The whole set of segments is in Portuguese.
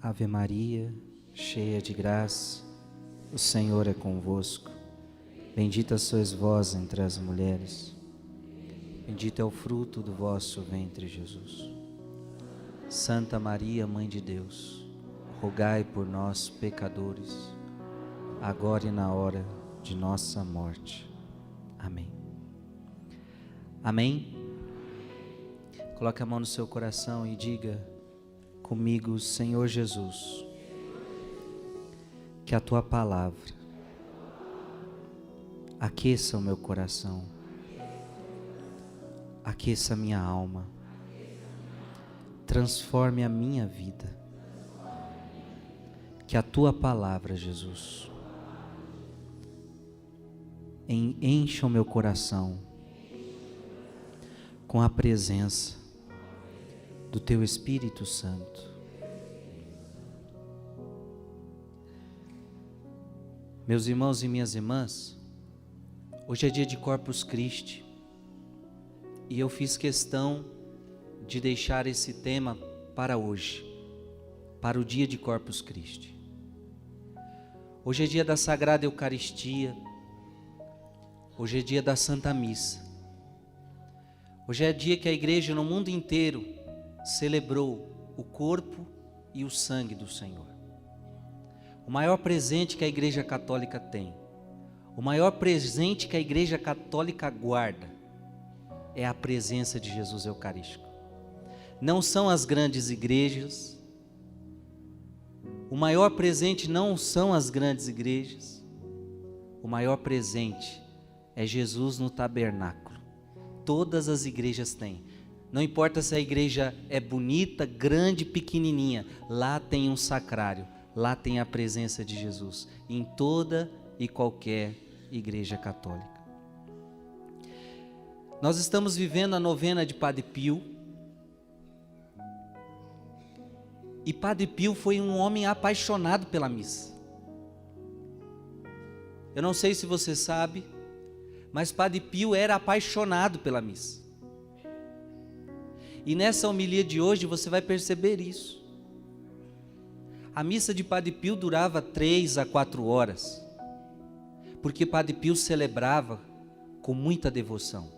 Ave Maria, cheia de graça, o Senhor é convosco. Bendita sois vós entre as mulheres. Bendito é o fruto do vosso ventre, Jesus. Santa Maria, Mãe de Deus, rogai por nós, pecadores, agora e na hora de nossa morte. Amém. Amém? Coloque a mão no seu coração e diga comigo: Senhor Jesus, que a Tua palavra aqueça o meu coração, aqueça a minha alma, transforme a minha vida. Que a Tua palavra, Jesus, encha o meu coração com a presença do Teu Espírito Santo. Meus irmãos e minhas irmãs, hoje é dia de Corpus Christi e eu fiz questão de deixar esse tema para hoje, para o dia de Corpus Christi. Hoje é dia da Sagrada Eucaristia, hoje é dia da Santa Missa. Hoje é dia que a igreja no mundo inteiro celebrou o corpo e o sangue do Senhor. O maior presente que a Igreja Católica tem, o maior presente que a Igreja Católica guarda, é a presença de Jesus Eucarístico. Não são as grandes igrejas, o maior presente não são as grandes igrejas, o maior presente é Jesus no tabernáculo. Todas as igrejas têm. Não importa se a igreja é bonita, grande, pequenininha, lá tem um sacrário, lá tem a presença de Jesus, em toda e qualquer igreja católica. Nós estamos vivendo a novena de Padre Pio, e Padre Pio foi um homem apaixonado pela missa. Eu não sei se você sabe, mas Padre Pio era apaixonado pela missa. E nessa homilia de hoje você vai perceber isso. A missa de Padre Pio durava 3 a 4 horas, porque Padre Pio celebrava com muita devoção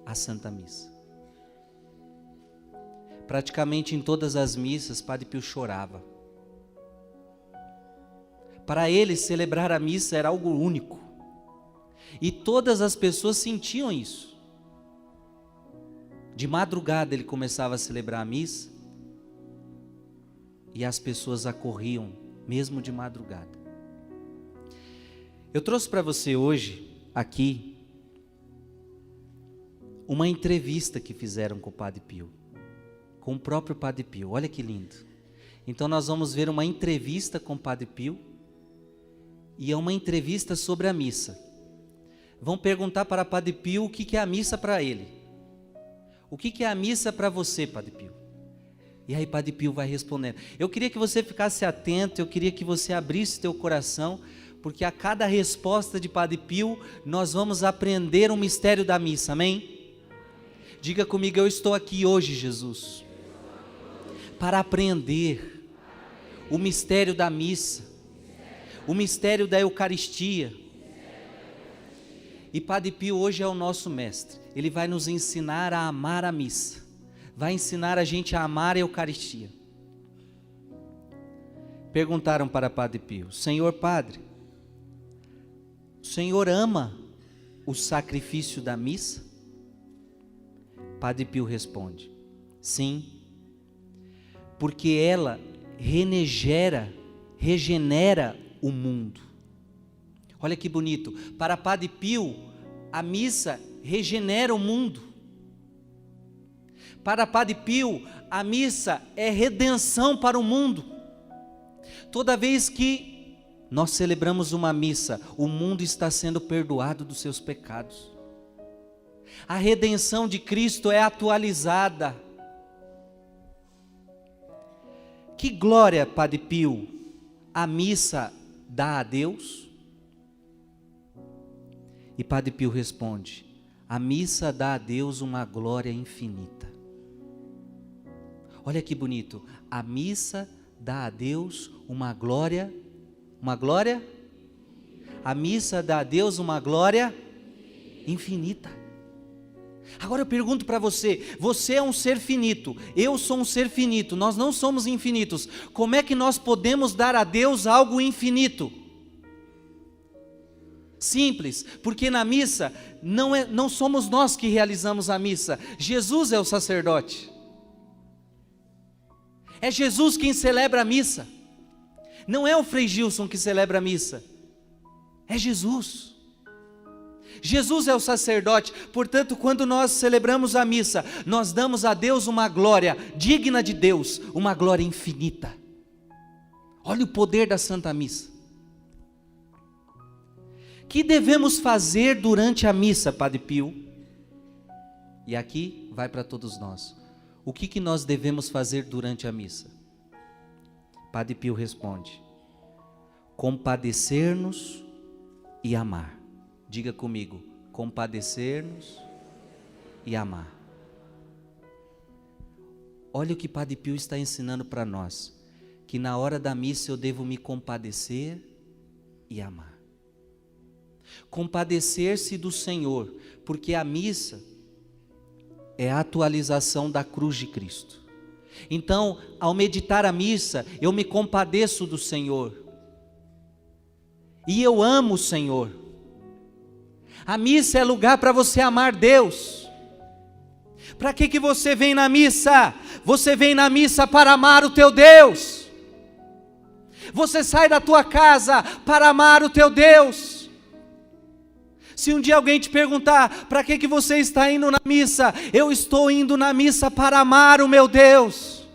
a Santa Missa. Praticamente em todas as missas, Padre Pio chorava. Para ele, celebrar a missa era algo único, e todas as pessoas sentiam isso. De madrugada ele começava a celebrar a missa e as pessoas acorriam, mesmo de madrugada. Eu trouxe para você hoje, aqui, uma entrevista que fizeram com o Padre Pio, com o próprio Padre Pio. Olha que lindo. Então nós vamos ver uma entrevista com o Padre Pio, e é uma entrevista sobre a missa. Vão perguntar para Padre Pio o que é a missa para ele. O que é a missa para você, Padre Pio? E aí Padre Pio vai respondendo. Eu queria que você ficasse atento, eu queria que você abrisse teu coração, porque a cada resposta de Padre Pio, nós vamos aprender um mistério da missa, amém? Diga comigo: eu estou aqui hoje, Jesus, para aprender o mistério da missa, o mistério da Eucaristia. E Padre Pio hoje é o nosso mestre. Ele vai nos ensinar a amar a missa, vai ensinar a gente a amar a Eucaristia. Perguntaram para Padre Pio: Senhor Padre, o Senhor ama o sacrifício da missa? Padre Pio responde: sim, porque ela regenera o mundo. Olha que bonito. Para Padre Pio, a missa regenera o mundo. Para Padre Pio, a missa é redenção para o mundo. Toda vez que nós celebramos uma missa, o mundo está sendo perdoado dos seus pecados. A redenção de Cristo é atualizada. Que glória, Padre Pio, a missa dá a Deus? E Padre Pio responde: a missa dá a Deus uma glória infinita. Olha que bonito, a missa dá a Deus uma glória. A missa dá a Deus uma glória infinita. Agora eu pergunto para você, você é um ser finito, eu sou um ser finito, nós não somos infinitos. Como é que nós podemos dar a Deus algo infinito? Simples, porque na missa não somos nós que realizamos a missa, Jesus é o sacerdote. É Jesus quem celebra a missa. Não é o Frei Gilson que celebra a missa, é Jesus. Jesus é o sacerdote, portanto, quando nós celebramos a missa, nós damos a Deus uma glória digna de Deus, uma glória infinita. Olha o poder da Santa Missa. Que devemos fazer durante a missa, Padre Pio? E aqui vai para todos nós. O que nós devemos fazer durante a missa? Padre Pio responde: compadecer-nos e amar. Diga comigo: compadecer-nos e amar. Olha o que Padre Pio está ensinando para nós, que na hora da missa eu devo me compadecer e amar. Compadecer-se do Senhor, porque a missa é a atualização da cruz de Cristo. Então, ao meditar a missa, eu me compadeço do Senhor, e eu amo o Senhor. A missa é lugar para você amar Deus. Para que você vem na missa? Você vem na missa para amar o teu Deus. Você sai da tua casa para amar o teu Deus. Se um dia alguém te perguntar, para que você está indo na missa? Eu estou indo na missa para amar o meu Deus.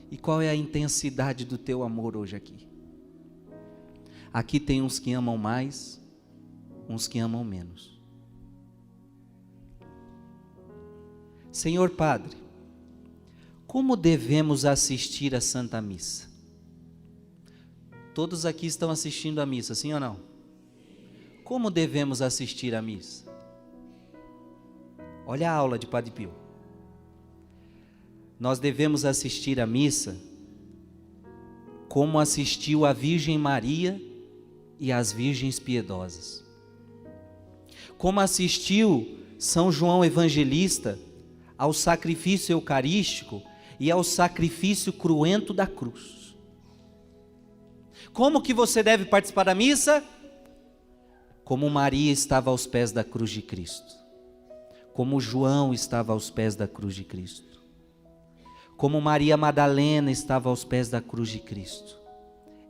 E qual é a intensidade do teu amor hoje aqui? Aqui tem uns que amam mais, uns que amam menos. Senhor Padre, como devemos assistir à Santa Missa? Todos aqui estão assistindo à missa, sim ou não? Como devemos assistir à missa? Olha a aula de Padre Pio. Nós devemos assistir à missa como assistiu a Virgem Maria e as virgens piedosas. Como assistiu São João Evangelista ao sacrifício eucarístico e ao sacrifício cruento da cruz. Como que você deve participar da missa? Como Maria estava aos pés da cruz de Cristo. Como João estava aos pés da cruz de Cristo. Como Maria Madalena estava aos pés da cruz de Cristo.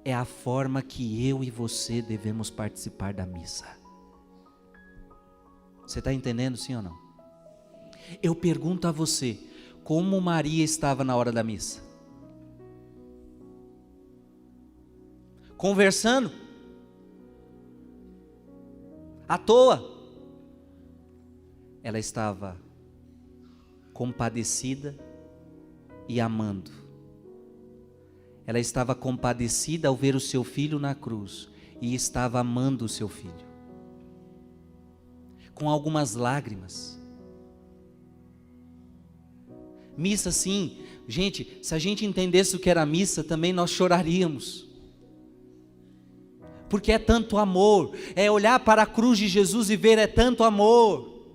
É a forma que eu e você devemos participar da missa. Você está entendendo, sim ou não? Eu pergunto a você, como Maria estava na hora da missa? Conversando? À toa? Ela estava compadecida e amando. Ela estava compadecida ao ver o seu filho na cruz e estava amando o seu filho. Com algumas lágrimas. Missa sim, gente, se a gente entendesse o que era missa, também nós choraríamos. Porque é tanto amor, é olhar para a cruz de Jesus e ver, é tanto amor.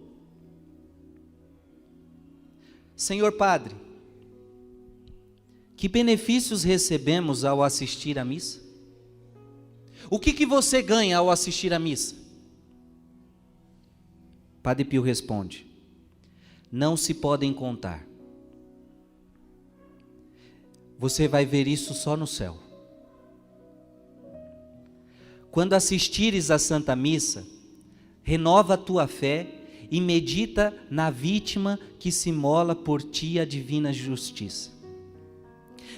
Senhor Padre, que benefícios recebemos ao assistir à missa? O que você ganha ao assistir à missa? Padre Pio responde: não se podem contar. Você vai ver isso só no céu. Quando assistires à Santa Missa, renova a tua fé e medita na vítima que se imola por ti a divina justiça.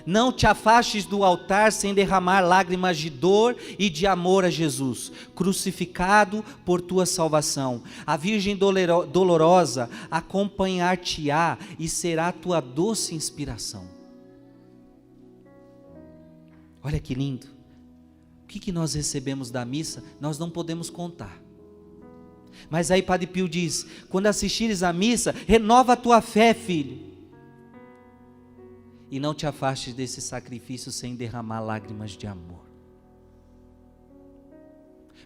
Não te afastes do altar sem derramar lágrimas de dor e de amor a Jesus, crucificado por tua salvação. A Virgem dolorosa acompanhar-te-á e será tua doce inspiração. Olha que lindo. O que nós recebemos da missa, nós não podemos contar. Mas aí Padre Pio diz, quando assistires à missa, renova a tua fé, filho. E não te afaste desse sacrifício sem derramar lágrimas de amor.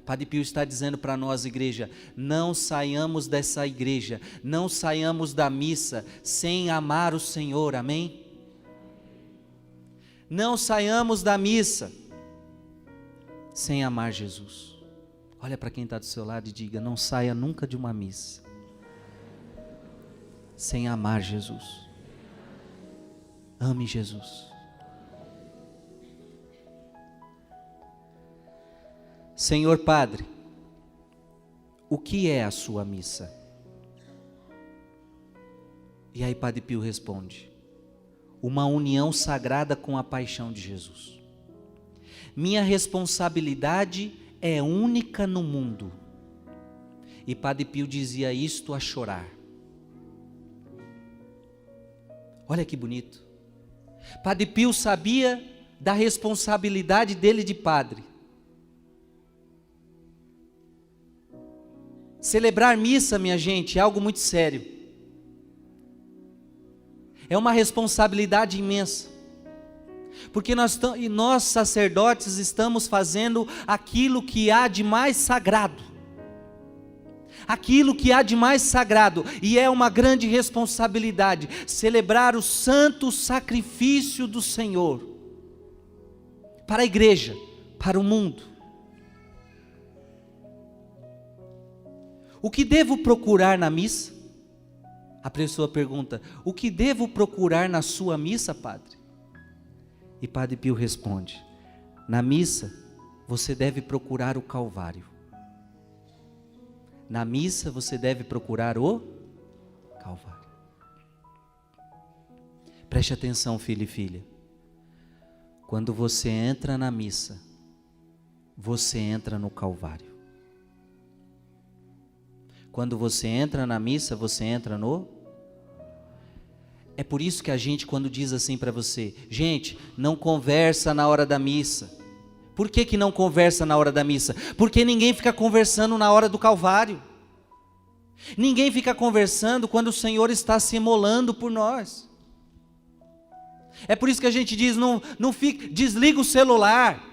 Padre Pio está dizendo para nós, igreja, não saiamos dessa igreja, não saiamos da missa sem amar o Senhor, amém? Não saiamos da missa sem amar Jesus. Olha para quem está do seu lado e diga, não saia nunca de uma missa sem amar Jesus. Ame Jesus. Senhor Padre, o que é a sua missa? E aí Padre Pio responde, uma união sagrada com a paixão de Jesus. Minha responsabilidade é única no mundo. E Padre Pio dizia isto a chorar. Olha que bonito. Padre Pio sabia da responsabilidade dele de padre. Celebrar missa, minha gente, é algo muito sério. É uma responsabilidade imensa. Porque nós sacerdotes estamos fazendo aquilo que há de mais sagrado. Aquilo que há de mais sagrado. E é uma grande responsabilidade. Celebrar o santo sacrifício do Senhor. Para a igreja, para o mundo. O que devo procurar na missa? A pessoa pergunta, o que devo procurar na sua missa, padre? E Padre Pio responde, na missa você deve procurar o Calvário. Na missa você deve procurar o Calvário. Preste atenção, filho e filha. Quando você entra na missa, você entra no Calvário. Quando você entra na missa, você entra no... É por isso que a gente, quando diz assim para você, gente, não conversa na hora da missa. Por que não conversa na hora da missa? Porque ninguém fica conversando na hora do Calvário. Ninguém fica conversando quando o Senhor está se imolando por nós. É por isso que a gente diz, não fique, desliga o celular.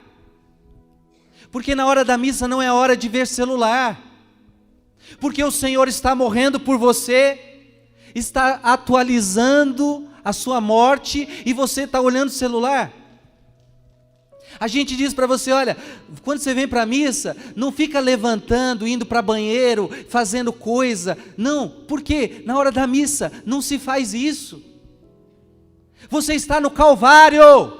Porque na hora da missa não é hora de ver celular. Porque o Senhor está morrendo por você, está atualizando a sua morte e você está olhando o celular. A gente diz para você, olha, quando você vem para a missa, não fica levantando, indo para banheiro, fazendo coisa. Não, porque na hora da missa não se faz isso. Você está no Calvário.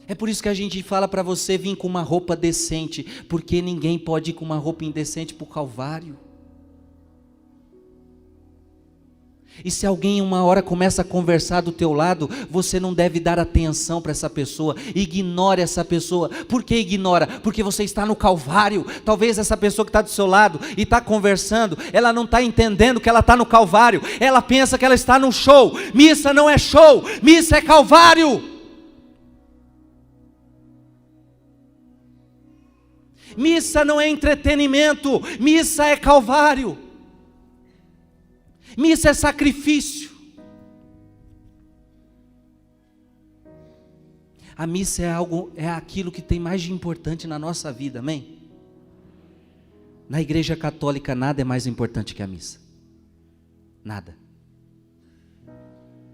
É por isso que a gente fala para você vir com uma roupa decente, porque ninguém pode ir com uma roupa indecente para o Calvário. E se alguém uma hora começa a conversar do teu lado, você não deve dar atenção para essa pessoa, ignore essa pessoa. Por que ignora? Porque você está no Calvário. Talvez essa pessoa que está do seu lado e está conversando, ela não está entendendo que ela está no Calvário, ela pensa que ela está num show. Missa não é show, missa é Calvário. Missa não é entretenimento, missa é Calvário. Missa é sacrifício. A missa é aquilo que tem mais de importante na nossa vida, amém? Na Igreja Católica nada é mais importante que a missa. Nada.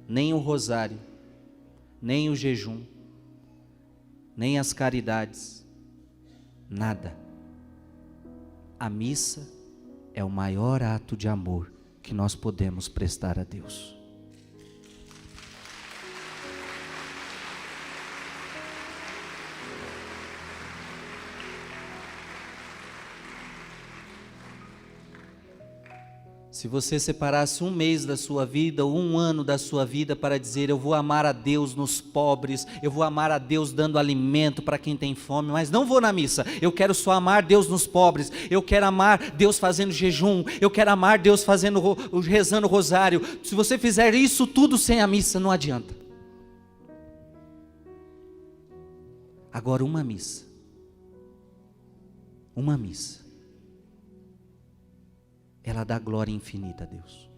Nem o rosário, nem o jejum, nem as caridades. Nada. A missa é o maior ato de amor que nós podemos prestar a Deus. Se você separasse um mês da sua vida, ou um ano da sua vida para dizer, eu vou amar a Deus nos pobres, eu vou amar a Deus dando alimento para quem tem fome, mas não vou na missa, eu quero só amar Deus nos pobres, eu quero amar Deus fazendo jejum, eu quero amar Deus rezando o rosário. Se você fizer isso tudo sem a missa, não adianta. Agora uma missa, ela dá glória infinita a Deus.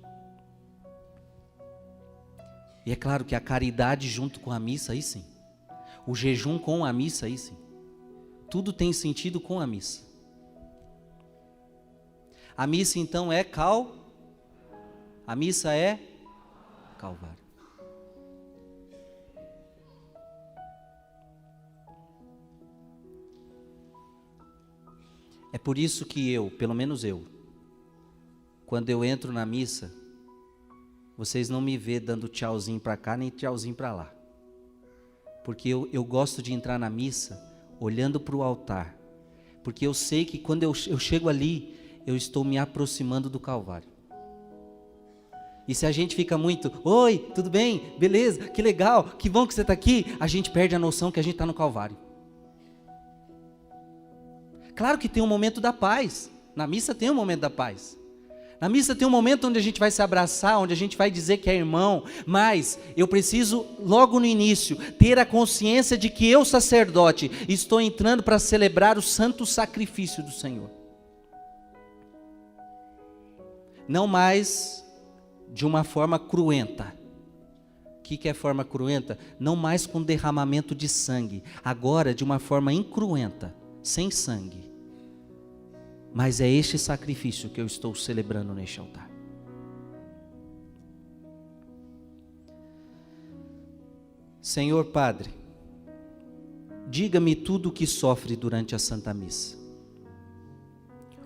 E é claro que a caridade junto com a missa, aí sim. O jejum com a missa, aí sim. Tudo tem sentido com a missa. A missa então é A missa é Calvário. É por isso que pelo menos eu, quando eu entro na missa, vocês não me vê dando tchauzinho para cá nem tchauzinho para lá. Porque eu gosto de entrar na missa olhando para o altar. Porque eu sei que quando eu chego ali, eu estou me aproximando do Calvário. E se a gente fica muito, oi, tudo bem? Beleza, que legal, que bom que você está aqui, a gente perde a noção que a gente está no Calvário. Claro que tem um momento da paz, na missa tem um momento da paz. Na missa tem um momento onde a gente vai se abraçar, onde a gente vai dizer que é irmão, mas eu preciso, logo no início, ter a consciência de que eu, sacerdote, estou entrando para celebrar o santo sacrifício do Senhor. Não mais de uma forma cruenta. O que é forma cruenta? Não mais com derramamento de sangue, agora de uma forma incruenta, sem sangue. Mas é este sacrifício que eu estou celebrando neste altar. Senhor Padre, diga-me tudo o que sofre durante a Santa Missa.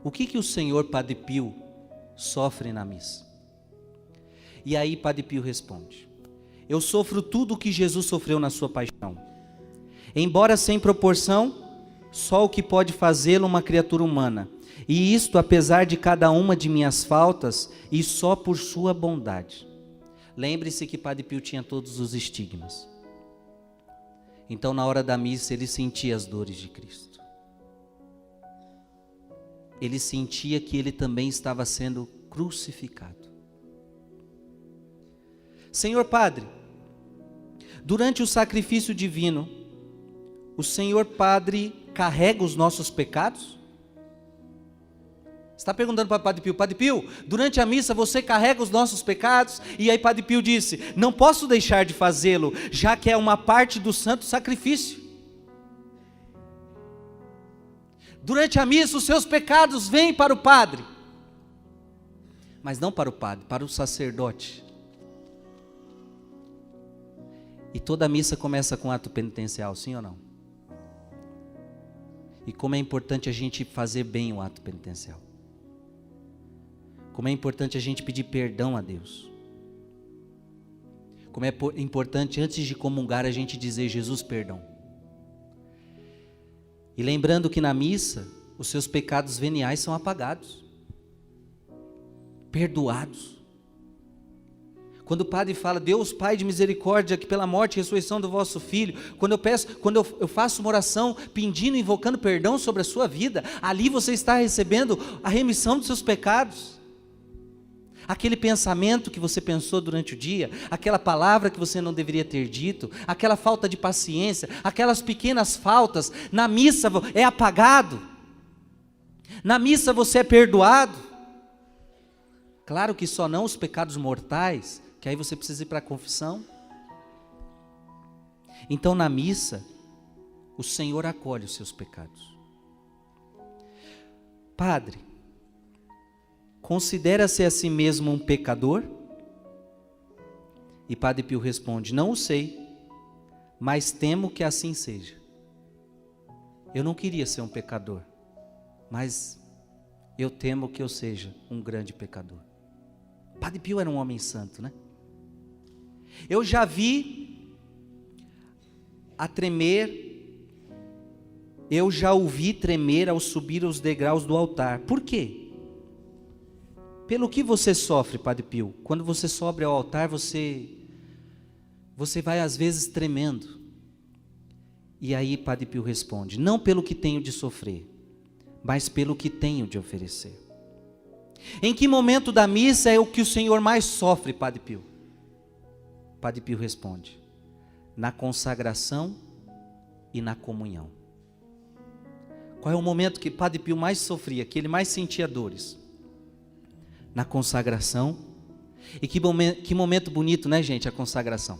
O que o Senhor Padre Pio sofre na missa? E aí Padre Pio responde: eu sofro tudo o que Jesus sofreu na sua paixão. Embora sem proporção, só o que pode fazê-lo uma criatura humana. E isto apesar de cada uma de minhas faltas e só por sua bondade. Lembre-se que Padre Pio tinha todos os estigmas. Então na hora da missa ele sentia as dores de Cristo. Ele sentia que ele também estava sendo crucificado. Senhor Padre, durante o sacrifício divino, o Senhor Padre carrega os nossos pecados? Está perguntando para Padre Pio, durante a missa você carrega os nossos pecados? E aí Padre Pio disse, não posso deixar de fazê-lo, já que é uma parte do santo sacrifício. Durante a missa os seus pecados vêm para o Padre, mas não para o Padre, para o sacerdote. E toda a missa começa com ato penitencial, sim ou não? E como é importante a gente fazer bem o ato penitencial. Como é importante a gente pedir perdão a Deus. Como é importante antes de comungar a gente dizer Jesus perdão. E lembrando que na missa os seus pecados veniais são apagados, perdoados. Quando o Padre fala, Deus Pai de misericórdia, que pela morte e ressurreição do vosso Filho, quando eu faço uma oração pedindo, invocando perdão sobre a sua vida, ali você está recebendo a remissão dos seus pecados. Aquele pensamento que você pensou durante o dia, aquela palavra que você não deveria ter dito, aquela falta de paciência, aquelas pequenas faltas, na missa é apagado. Na missa você é perdoado. Claro que só não os pecados mortais, que aí você precisa ir para a confissão. Então na missa, o Senhor acolhe os seus pecados. Padre, considera-se a si mesmo um pecador? E Padre Pio responde, não o sei, mas temo que assim seja. Eu não queria ser um pecador, mas eu temo que eu seja um grande pecador. Padre Pio era um homem santo, né? Eu já vi a tremer, eu já o vi tremer ao subir os degraus do altar. Por quê? Pelo que você sofre, Padre Pio? Quando você sobe ao altar, você vai às vezes tremendo. E aí Padre Pio responde, não pelo que tenho de sofrer, mas pelo que tenho de oferecer. Em que momento da missa é o que o Senhor mais sofre, Padre Pio? Padre Pio responde, na consagração e na comunhão. Qual é o momento que Padre Pio mais sofria, que ele mais sentia dores? Na consagração E que momento bonito, né, gente, a consagração.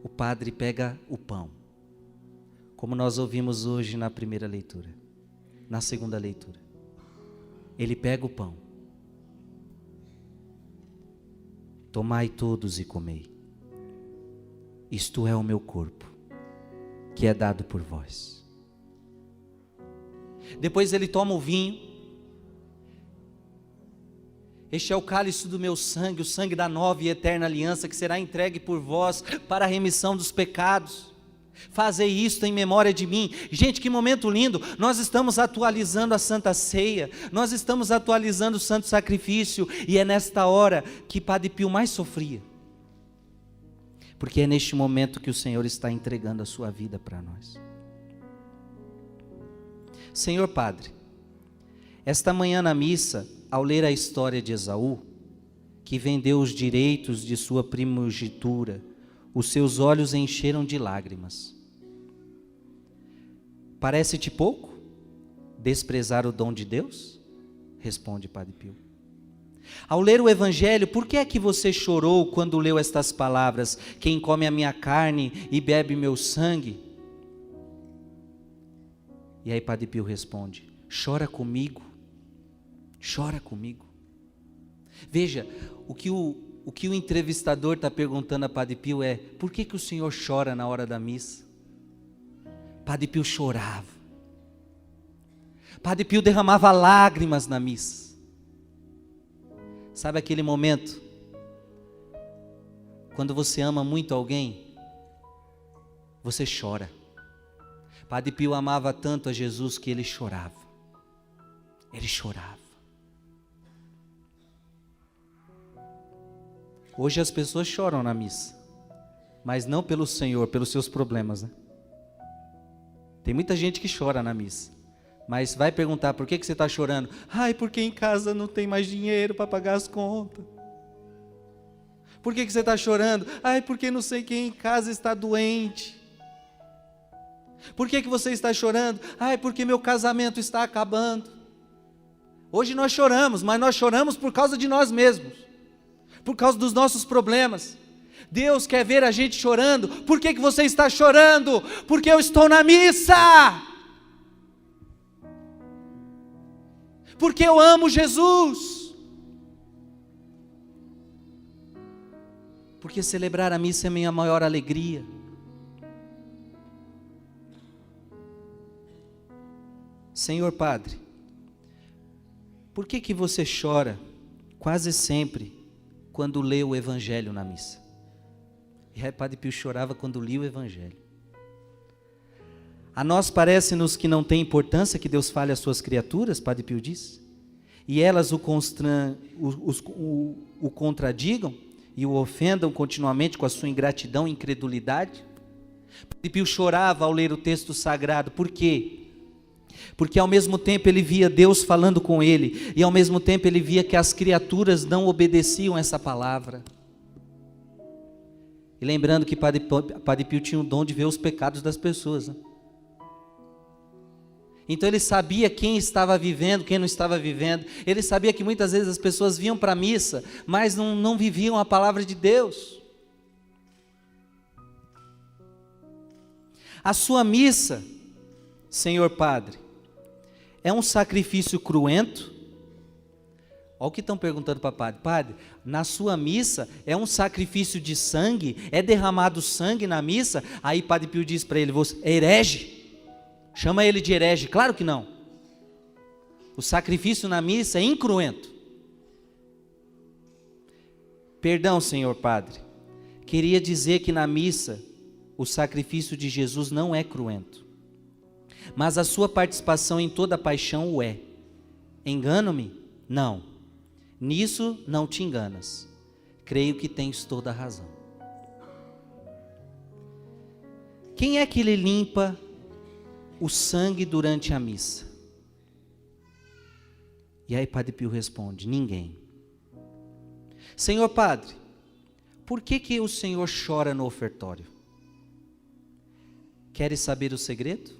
O padre pega o pão, como nós ouvimos hoje na primeira leitura, na segunda leitura. Ele pega o pão. Tomai todos e comei. Isto é o meu corpo, que é dado por vós. Depois ele toma o vinho. Este é o cálice do meu sangue, o sangue da nova e eterna aliança, que será entregue por vós para a remissão dos pecados. Fazei isto em memória de mim. Gente, que momento lindo. Nós estamos atualizando a Santa Ceia, nós estamos atualizando o Santo Sacrifício, e é nesta hora que Padre Pio mais sofria, porque é neste momento que o Senhor está entregando a sua vida para nós. Senhor Padre, esta manhã na missa, ao ler a história de Esaú, que vendeu os direitos de sua primogenitura, os seus olhos encheram de lágrimas. Parece-te pouco desprezar o dom de Deus? Responde Padre Pio. Ao ler o Evangelho, por que é que você chorou quando leu estas palavras? Quem come a minha carne e bebe meu sangue? E aí Padre Pio responde: chora comigo, chora comigo. Veja, o que o entrevistador está perguntando a Padre Pio é: por que o senhor chora na hora da missa? Padre Pio chorava. Padre Pio derramava lágrimas na missa. Sabe aquele momento, quando você ama muito alguém, você chora. Padre Pio amava tanto a Jesus que ele chorava. Ele chorava. Hoje as pessoas choram na missa, mas não pelo Senhor, pelos seus problemas, né? Tem muita gente que chora na missa, mas vai perguntar: por que você está chorando? Ai, porque em casa não tem mais dinheiro para pagar as contas. Por que você está chorando? Ai, porque não sei quem em casa está doente. Por que você está chorando? Ai, porque meu casamento está acabando. Hoje nós choramos, mas nós choramos por causa de nós mesmos, por causa dos nossos problemas. Deus quer ver a gente chorando. Por que você está chorando? Porque eu estou na missa. Porque eu amo Jesus. Porque celebrar a missa é minha maior alegria. Senhor Padre, por que você chora quase sempre quando lê o Evangelho na missa? E aí Padre Pio chorava quando lia o Evangelho. A nós parece-nos que não tem importância que Deus fale às suas criaturas, Padre Pio diz, e elas o contradigam e o ofendam continuamente com a sua ingratidão e incredulidade. Padre Pio chorava ao ler o texto sagrado. Por quê? Porque ao mesmo tempo ele via Deus falando com ele, e ao mesmo tempo ele via que as criaturas não obedeciam essa palavra. E lembrando que Padre Pio tinha o dom de ver os pecados das pessoas, né? Então ele sabia quem estava vivendo, quem não estava vivendo. Ele sabia que muitas vezes as pessoas vinham para a missa, mas não viviam a palavra de Deus. A sua missa, Senhor Padre, é um sacrifício cruento? Olha o que estão perguntando para Padre. Padre, na sua missa é um sacrifício de sangue? É derramado sangue na missa? Aí Padre Pio diz para ele: você é herege? Chama ele de herege? Claro que não. O sacrifício na missa é incruento. Perdão, Senhor Padre, queria dizer que na missa o sacrifício de Jesus não é cruento, mas a sua participação em toda a paixão o é. Engano-me? Não. Nisso não te enganas. Creio que tens toda a razão. Quem é que lhe limpa o sangue durante a missa? E aí Padre Pio responde: ninguém. Senhor Padre, por que o Senhor chora no ofertório? Queres saber o segredo?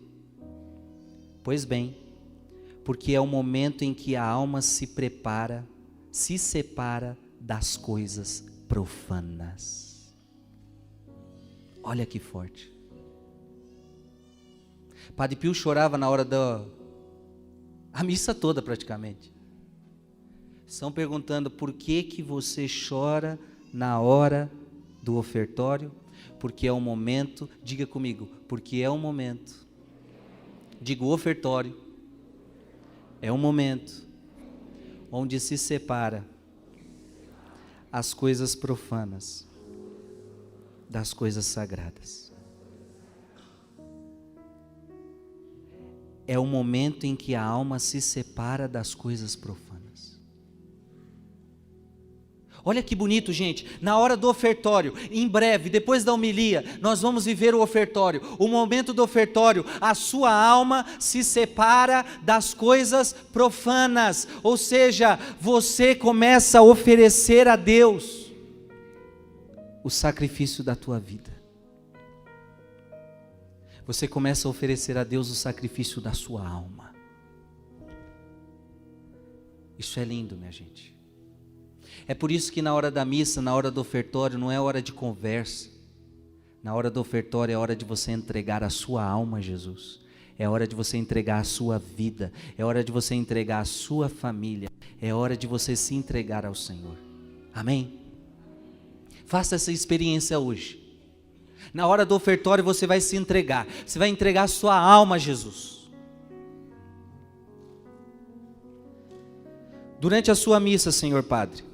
Pois bem, porque é o momento em que a alma se separa das coisas profanas. Olha que forte. Padre Pio chorava na hora a missa toda praticamente. Estão perguntando por que você chora na hora do ofertório? Porque é um momento, diga comigo, porque é um momento, digo ofertório, é um momento onde se separa as coisas profanas das coisas sagradas. É o momento em que a alma se separa das coisas profanas. Olha que bonito, gente, na hora do ofertório, em breve, depois da homilia, nós vamos viver o ofertório. O momento do ofertório, a sua alma se separa das coisas profanas, ou seja, você começa a oferecer a Deus o sacrifício da tua vida. Você começa a oferecer a Deus o sacrifício da sua alma. Isso é lindo, minha gente. É por isso que na hora da missa, na hora do ofertório, não é hora de conversa. Na hora do ofertório é hora de você entregar a sua alma a Jesus. É hora de você entregar a sua vida. É hora de você entregar a sua família. É hora de você se entregar ao Senhor. Amém? Faça essa experiência hoje. Na hora do ofertório você vai se entregar. Você vai entregar a sua alma a Jesus. Durante a sua missa, Senhor Padre,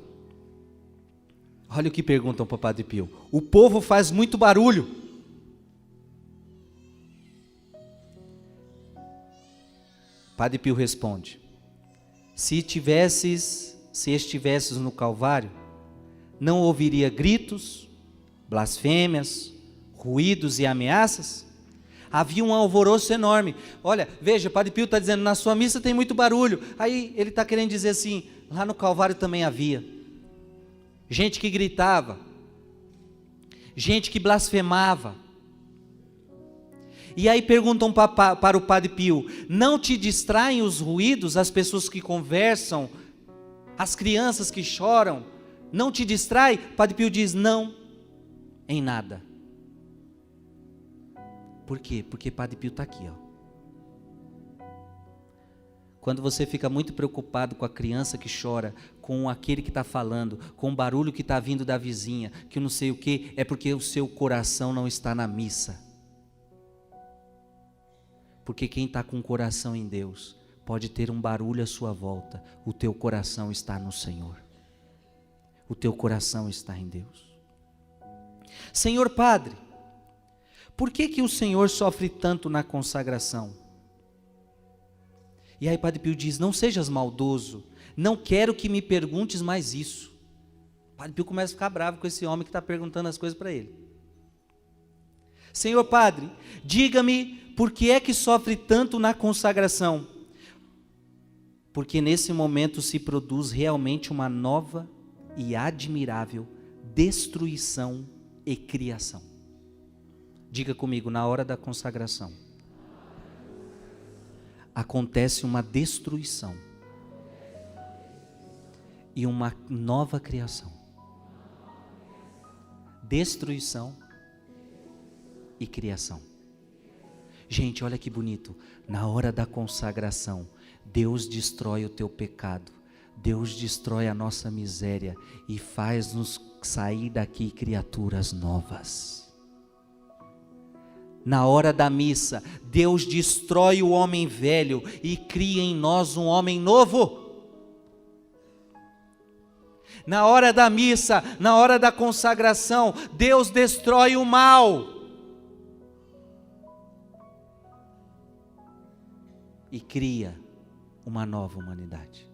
olha o que perguntam para o Padre Pio. O povo faz muito barulho. Padre Pio responde: se estivesses no Calvário, não ouviria gritos, blasfêmias, ruídos e ameaças? Havia um alvoroço enorme. Olha, veja, Padre Pio está dizendo, na sua missa tem muito barulho. Aí ele está querendo dizer assim, lá no Calvário também havia. Gente que gritava, gente que blasfemava. E aí perguntam para o Padre Pio, não te distraem os ruídos, as pessoas que conversam, as crianças que choram, não te distrai? Padre Pio diz, não, em nada. Por quê? Porque Padre Pio está aqui, ó. Quando você fica muito preocupado com a criança que chora, com aquele que está falando, com o barulho que está vindo da vizinha, que não sei o que, é porque o seu coração não está na missa. Porque quem está com o coração em Deus, pode ter um barulho à sua volta, o teu coração está no Senhor. O teu coração está em Deus. Senhor Padre, por que o Senhor sofre tanto na consagração? E aí Padre Pio diz, não sejas maldoso, não quero que me perguntes mais isso. Padre Pio começa a ficar bravo com esse homem que está perguntando as coisas para ele. Senhor Padre, diga-me por que é que sofre tanto na consagração? Porque nesse momento se produz realmente uma nova e admirável destruição e criação. Diga comigo, na hora da consagração, acontece uma destruição e uma nova criação. Destruição e criação. Gente, olha que bonito. Na hora da consagração, Deus destrói o teu pecado, Deus destrói a nossa miséria e faz-nos sair daqui criaturas novas. Na hora da missa, Deus destrói o homem velho e cria em nós um homem novo. Na hora da missa, na hora da consagração, Deus destrói o mal e cria uma nova humanidade.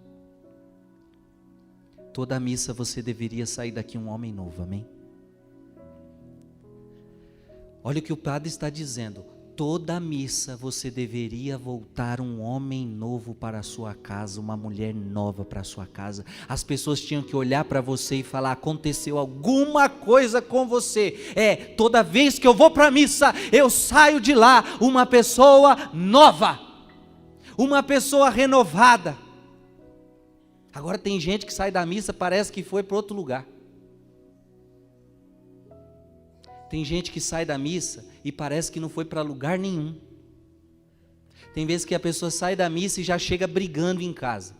Toda a missa você deveria sair daqui um homem novo, amém? Olha o que o padre está dizendo, toda a missa você deveria voltar um homem novo para a sua casa, uma mulher nova para a sua casa. As pessoas tinham que olhar para você e falar, aconteceu alguma coisa com você. Toda vez que eu vou para a missa, eu saio de lá uma pessoa nova. uma pessoa renovada. Agora tem gente que sai da missa, parece que foi para outro lugar. Tem gente que sai da missa e parece que não foi para lugar nenhum. Tem vezes que a pessoa sai da missa e já chega brigando em casa.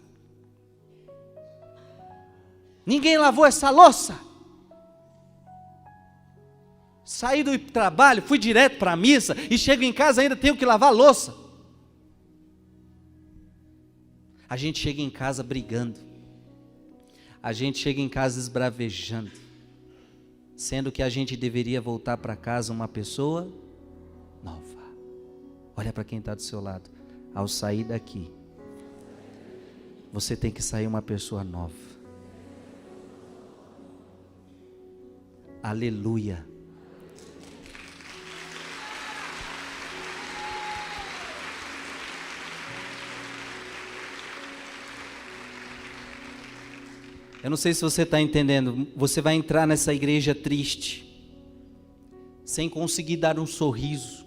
Ninguém lavou essa louça. Saí do trabalho, fui direto para a missa e chego em casa e ainda tenho que lavar a louça. A gente chega em casa brigando. A gente chega em casa esbravejando. Sendo que a gente deveria voltar para casa uma pessoa nova. Olha para quem está do seu lado. Ao sair daqui, você tem que sair uma pessoa nova. Aleluia. Eu não sei se você está entendendo. Você vai entrar nessa igreja triste, sem conseguir dar um sorriso,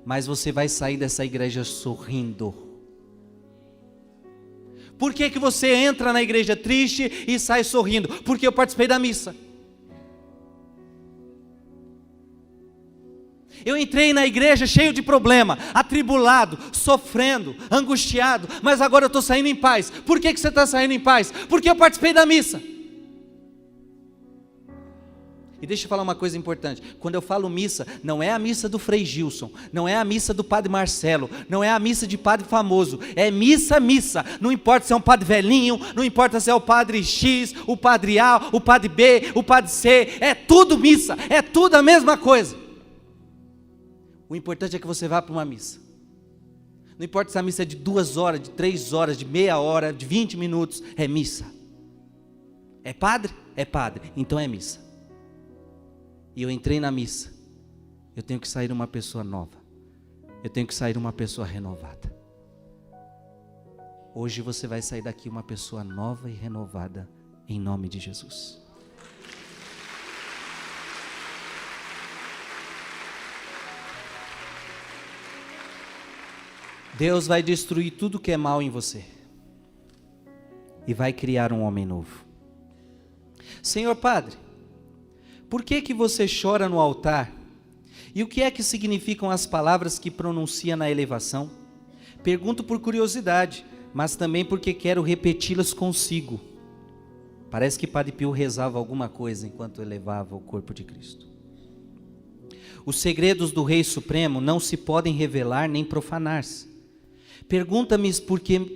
mas você vai sair dessa igreja sorrindo. Por que que você entra na igreja triste e sai sorrindo? Porque eu participei da missa. Eu entrei na igreja cheio de problema, atribulado, sofrendo, angustiado, mas agora eu estou saindo em paz. Por que que você está saindo em paz? Porque eu participei da missa. E deixa eu falar uma coisa importante. Quando eu falo missa, não é a missa do Frei Gilson, não é a missa do Padre Marcelo, não é a missa de padre famoso, é missa. Não importa se é um padre velhinho, não importa se é o padre X, o padre A, o padre B, o padre C, é tudo missa, é tudo a mesma coisa. O importante é que você vá para uma missa. Não importa se a missa é de 2 horas, de 3 horas, de meia hora, de 20 minutos, é missa. É padre? É padre, então é missa. E eu entrei na missa, eu tenho que sair uma pessoa nova, eu tenho que sair uma pessoa renovada. Hoje você vai sair daqui uma pessoa nova e renovada, em nome de Jesus. Deus vai destruir tudo que é mal em você e vai criar um homem novo. Senhor Padre, por que que você chora no altar? E o que é que significam as palavras que pronuncia na elevação? Pergunto por curiosidade, mas também porque quero repeti-las consigo. Parece que Padre Pio rezava alguma coisa enquanto elevava o corpo de Cristo. Os segredos do Rei Supremo não se podem revelar nem profanar-se. Pergunta-me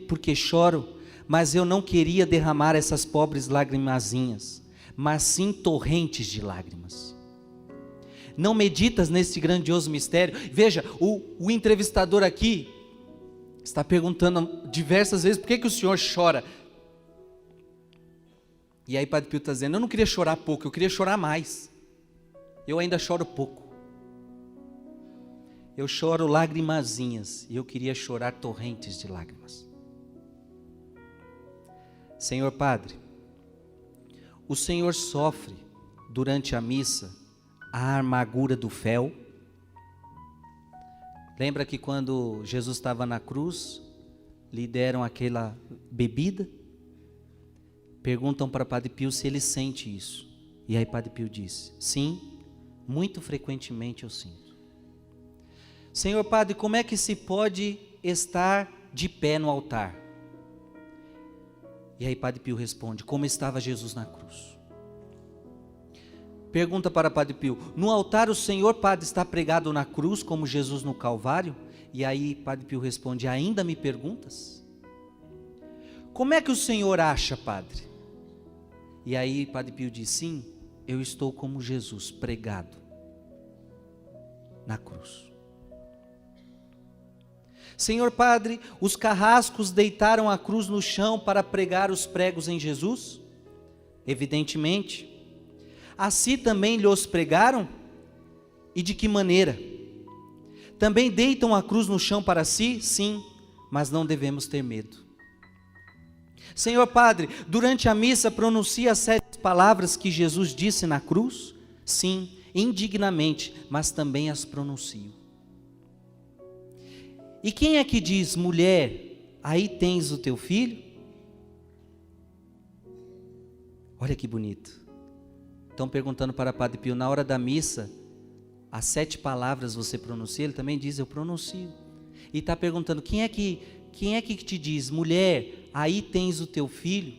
por que choro, mas eu não queria derramar essas pobres lagrimazinhas, mas sim torrentes de lágrimas. Não meditas nesse grandioso mistério? Veja, o entrevistador aqui está perguntando diversas vezes, por que o senhor chora? E aí Padre Pio está dizendo, eu não queria chorar pouco, eu queria chorar mais. Eu ainda choro pouco. Eu choro lagrimazinhas e eu queria chorar torrentes de lágrimas. Senhor Padre, o Senhor sofre durante a missa a amargura do fel? Lembra que quando Jesus estava na cruz, lhe deram aquela bebida? Perguntam para Padre Pio se ele sente isso. E aí Padre Pio disse, sim, muito frequentemente eu sinto. Senhor Padre, como é que se pode estar de pé no altar? E aí Padre Pio responde, como estava Jesus na cruz. Pergunta para Padre Pio, no altar o Senhor Padre está pregado na cruz como Jesus no Calvário? E aí Padre Pio responde, ainda me perguntas? Como é que o Senhor acha, Padre? E aí Padre Pio diz, sim, eu estou como Jesus pregado na cruz. Senhor Padre, os carrascos deitaram a cruz no chão para pregar os pregos em Jesus? Evidentemente. Assim também lhos pregaram? E de que maneira? Também deitam a cruz no chão para si? Sim, mas não devemos ter medo. Senhor Padre, durante a missa pronuncia as 7 palavras que Jesus disse na cruz? Sim, indignamente, mas também as pronuncio. E quem é que diz, mulher, aí tens o teu filho. Olha que bonito. Estão perguntando para Padre Pio, na hora da missa, as 7 palavras você pronuncia? Ele também diz, eu pronuncio. E está perguntando, quem é que te diz, mulher, aí tens o teu filho?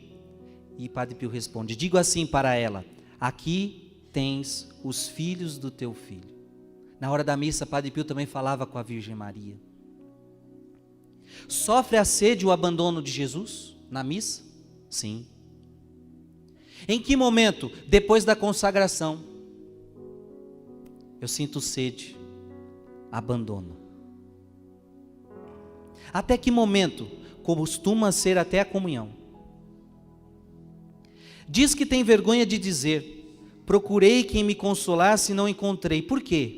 E Padre Pio responde, digo assim para ela, aqui tens os filhos do teu filho. Na hora da missa, Padre Pio também falava com a Virgem Maria. Sofre a sede o abandono de Jesus na missa? Sim. Em que momento? Depois da consagração. Eu sinto sede, abandono. Até que momento? Costuma ser até a comunhão. Diz que tem vergonha de dizer, procurei quem me consolasse e não encontrei. Por quê?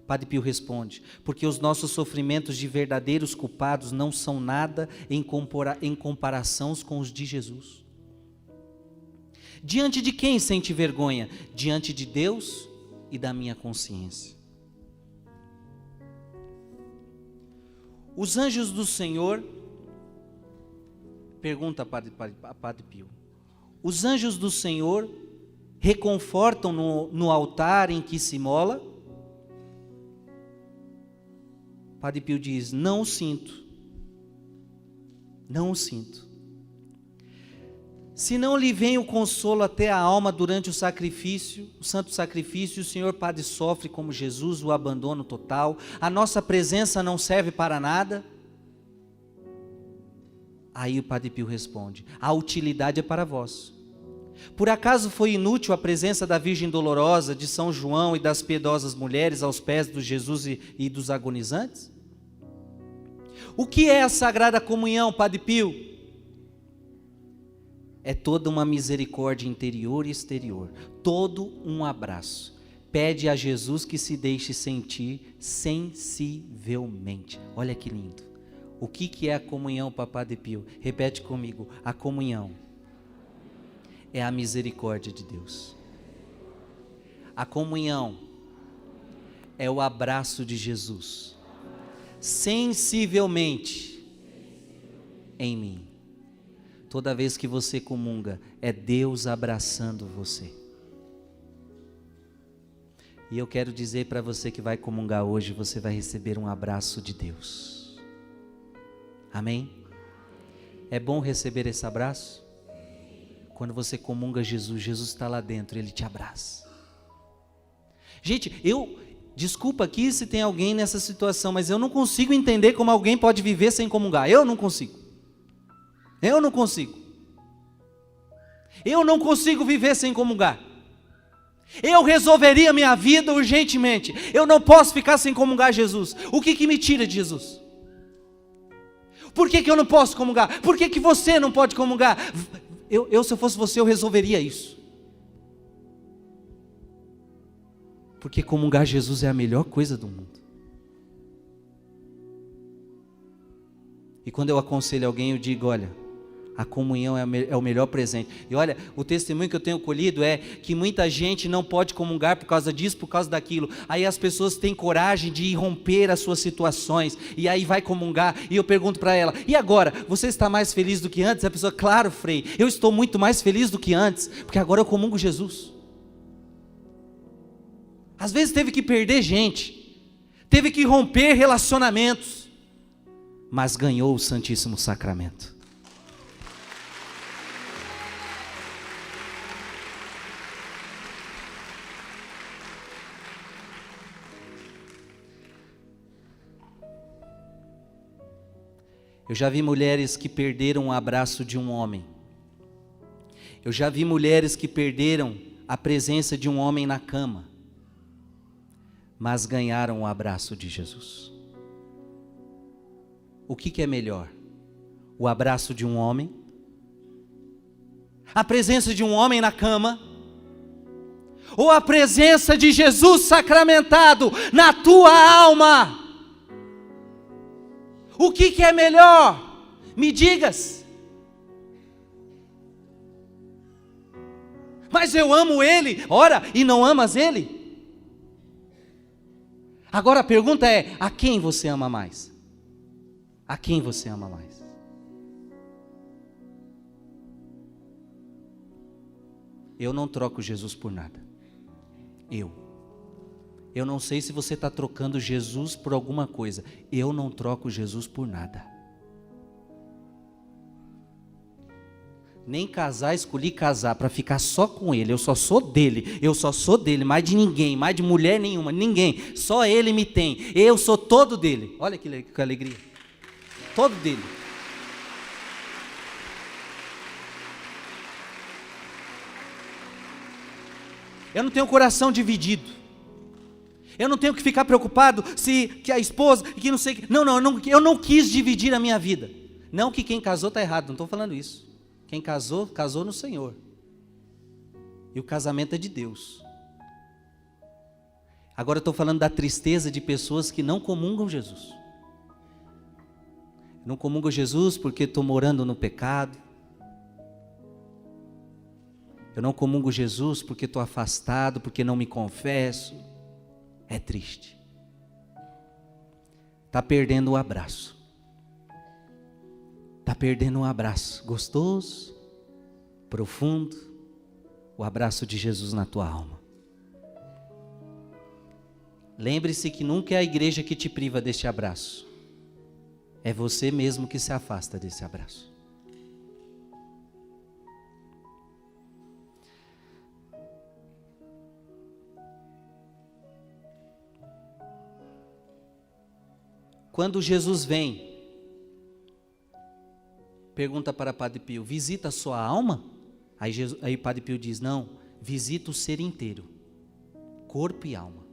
Padre Pio responde, porque os nossos sofrimentos de verdadeiros culpados não são nada em comparação com os de Jesus. Diante de quem sente vergonha? Diante de Deus e da minha consciência. Os anjos do Senhor, pergunta a Padre Pio, os anjos do Senhor reconfortam no altar em que se imola? Padre Pio diz, não o sinto. Não o sinto. Se não lhe vem o consolo até a alma durante o sacrifício, o santo sacrifício, o Senhor Padre sofre como Jesus, o abandono total, a nossa presença não serve para nada. Aí o Padre Pio responde, a utilidade é para vós. Por acaso foi inútil a presença da Virgem Dolorosa, de São João e das piedosas mulheres aos pés de Jesus e dos agonizantes? O que é a Sagrada Comunhão, Padre Pio? É toda uma misericórdia interior e exterior, todo um abraço. Pede a Jesus que se deixe sentir sensivelmente. Olha que lindo. O que é a comunhão, Padre Pio? Repete comigo, a comunhão é a misericórdia de Deus. A comunhão é o abraço de Jesus, sensivelmente em mim. Toda vez que você comunga, é Deus abraçando você. E eu quero dizer para você que vai comungar hoje, você vai receber um abraço de Deus. Amém? É bom receber esse abraço? Quando você comunga Jesus, Jesus está lá dentro, Ele te abraça. Gente, desculpa aqui se tem alguém nessa situação, mas eu não consigo entender como alguém pode viver sem comungar. Eu não consigo. Eu não consigo. Eu não consigo viver sem comungar. Eu resolveria minha vida urgentemente. Eu não posso ficar sem comungar Jesus. O que me tira de Jesus? Por que eu não posso comungar? Por que você não pode comungar? Se eu fosse você, eu resolveria isso. Porque comungar Jesus é a melhor coisa do mundo. E quando eu aconselho alguém, eu digo, olha, a comunhão é o melhor presente. E olha, o testemunho que eu tenho colhido é que muita gente não pode comungar por causa disso, por causa daquilo. Aí as pessoas têm coragem de romper as suas situações. E aí vai comungar. E eu pergunto para ela, e agora? Você está mais feliz do que antes? A pessoa, claro, Frei, eu estou muito mais feliz do que antes, porque agora eu comungo Jesus. Às vezes teve que perder gente, teve que romper relacionamentos, mas ganhou o Santíssimo Sacramento. Eu já vi mulheres que perderam o abraço de um homem. Eu já vi mulheres que perderam a presença de um homem na cama, mas ganharam o abraço de Jesus. O que é melhor? O abraço de um homem? A presença de um homem na cama? Ou a presença de Jesus sacramentado na tua alma? O que é melhor? Me digas. Mas eu amo Ele. Ora, e não amas Ele? Agora a pergunta é, a quem você ama mais? A quem você ama mais? Eu não troco Jesus por nada. Eu não sei se você está trocando Jesus por alguma coisa. Eu não troco Jesus por nada. Nem casar, escolhi casar para ficar só com Ele. Eu só sou dele, mais de ninguém, mais de mulher nenhuma, ninguém. Só Ele me tem. Eu sou todo dele. Olha que alegria. Todo dele. Eu não tenho coração dividido. Eu não tenho que ficar preocupado se que a esposa, que não sei. Não, eu não quis dividir a minha vida. Não que quem casou está errado, não estou falando isso. Quem casou, casou no Senhor. E o casamento é de Deus. Agora eu estou falando da tristeza de pessoas que não comungam Jesus. Não comungam Jesus porque estou morando no pecado. Eu não comungo Jesus porque estou afastado, porque não me confesso. É triste. Está perdendo o abraço. Está perdendo um abraço gostoso, profundo, o abraço de Jesus na tua alma. Lembre-se que nunca é a igreja que te priva deste abraço. É você mesmo que se afasta desse abraço. Quando Jesus vem, pergunta para Padre Pio, visita a sua alma? Aí Padre Pio diz, não, visita o ser inteiro, corpo e alma.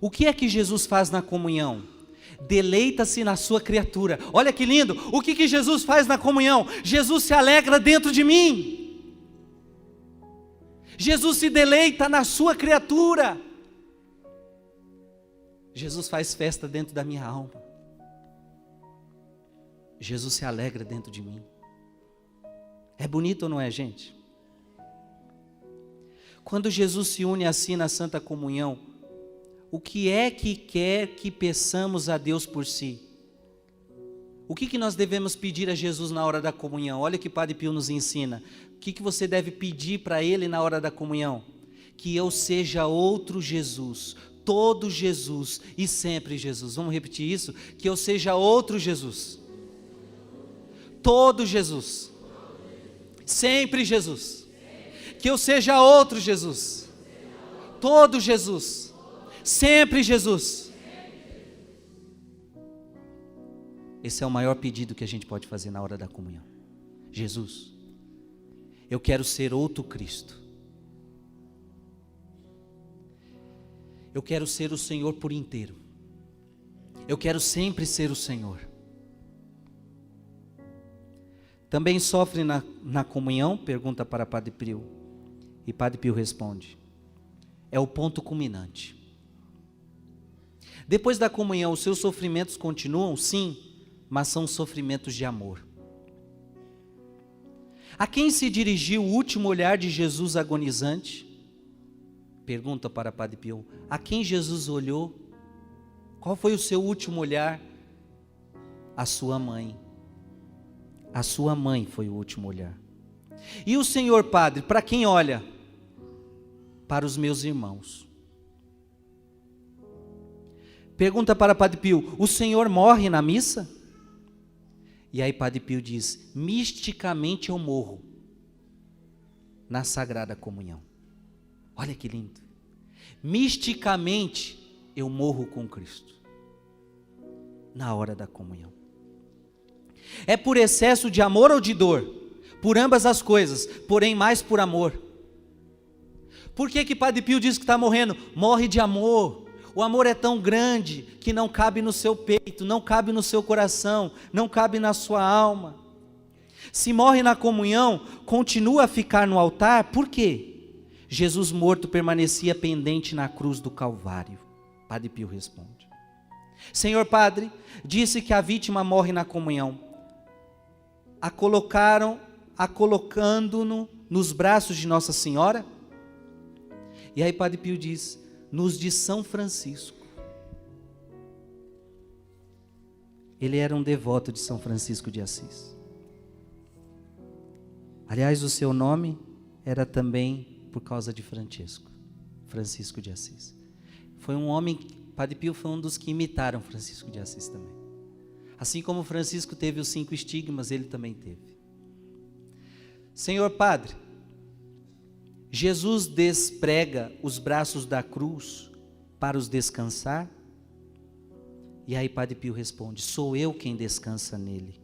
O que é que Jesus faz na comunhão? Deleita-se na sua criatura. Olha que lindo, o que Jesus faz na comunhão? Jesus se alegra dentro de mim. Jesus se deleita na sua criatura. Jesus faz festa dentro da minha alma. Jesus se alegra dentro de mim. É bonito ou não é, gente? Quando Jesus se une assim na Santa Comunhão, o que é que quer que peçamos a Deus por si? O que nós devemos pedir a Jesus na hora da comunhão? Olha o que Padre Pio nos ensina. O que você deve pedir para Ele na hora da comunhão? Que eu seja outro Jesus, todo Jesus e sempre Jesus. Vamos repetir isso? Que eu seja outro Jesus, todo Jesus, sempre Jesus. Que eu seja outro Jesus, todo Jesus, sempre Jesus. Esse é o maior pedido que a gente pode fazer na hora da comunhão. Jesus, eu quero ser outro Cristo. Eu quero ser o Senhor por inteiro. Eu quero sempre ser o Senhor. Também sofre na comunhão? Pergunta para Padre Pio. E Padre Pio responde: é o ponto culminante. Depois da comunhão, os seus sofrimentos continuam? Sim, mas são sofrimentos de amor. A quem se dirigiu o último olhar de Jesus agonizante? Pergunta para Padre Pio: a quem Jesus olhou? Qual foi o seu último olhar? A sua mãe. A sua mãe foi o último olhar. E o Senhor Padre, para quem olha? Para os meus irmãos. Pergunta para Padre Pio: o Senhor morre na missa? E aí Padre Pio diz: misticamente eu morro na Sagrada Comunhão. Olha que lindo. Misticamente eu morro com Cristo na hora da comunhão. É por excesso de amor ou de dor? Por ambas as coisas, porém mais por amor. Por que Padre Pio diz que está morrendo? Morre de amor. O amor é tão grande que não cabe no seu peito, não cabe no seu coração, não cabe na sua alma. Se morre na comunhão, continua a ficar no altar, por quê? Jesus morto permanecia pendente na cruz do Calvário. Padre Pio responde: Senhor Padre, disse que a vítima morre na comunhão. Colocando-no nos braços de Nossa Senhora? E aí Padre Pio diz: nos de São Francisco. Ele era um devoto de São Francisco de Assis. Aliás, o seu nome era também por causa de Francisco de Assis. Foi um homem, Padre Pio foi um dos que imitaram Francisco de Assis também. Assim como Francisco teve os 5 estigmas, ele também teve. Senhor Padre, Jesus desprega os braços da cruz para os descansar? E aí Padre Pio responde: sou eu quem descansa nele.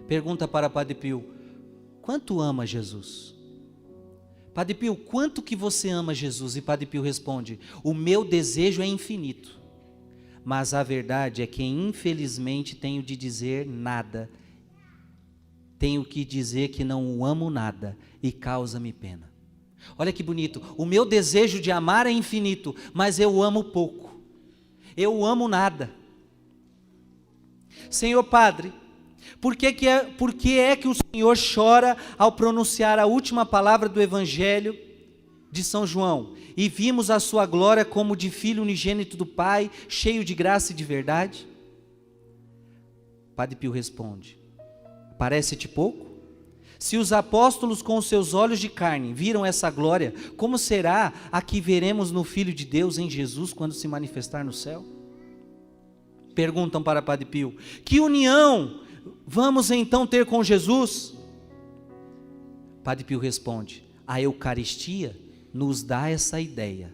Pergunta para Padre Pio: quanto ama Jesus? Padre Pio, quanto que você ama Jesus? E Padre Pio responde: o meu desejo é infinito, mas a verdade é que infelizmente tenho de dizer nada, tenho que dizer que não o amo nada e causa-me pena. Olha que bonito, o meu desejo de amar é infinito, mas eu amo pouco, eu amo nada. Senhor Padre, por que é que o Senhor chora ao pronunciar a última palavra do Evangelho de São João? E vimos a sua glória como de Filho unigênito do Pai, cheio de graça e de verdade? Padre Pio responde: parece-te pouco? Se os apóstolos com os seus olhos de carne viram essa glória, como será a que veremos no Filho de Deus em Jesus quando se manifestar no céu? Perguntam para Padre Pio: que união vamos então ter com Jesus? Padre Pio responde: a Eucaristia nos dá essa ideia.